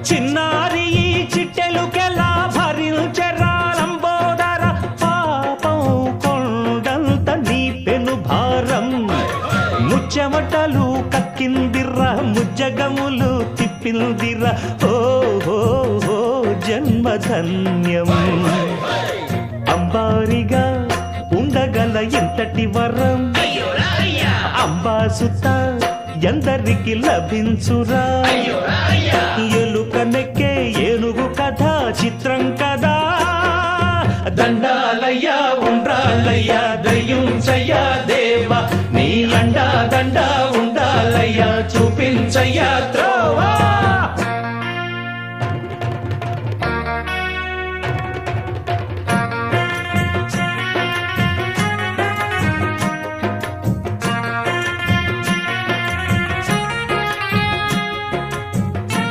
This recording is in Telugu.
చిన్నారి ఈ చిట్టెలుకెలా భరించరాలంబోదర పాపం కొండంత నీ పెను భారం ముచ్చమటలు కక్కిందిర్రా ముజ్జగములు తిప్పిందిర్రా ఓ జన్మధన్యం అంబారిగా ఉండగల ఎంతటి వరం అంబాసుత ఎందరికి లభించురా ఎలుకనెక్కే ఏనుగు కథ చిత్రం కదా దండాలయ్యా ఉండ్రాలయ్యా దయ్యుంచయ్యా దేవ నీ అండా దండా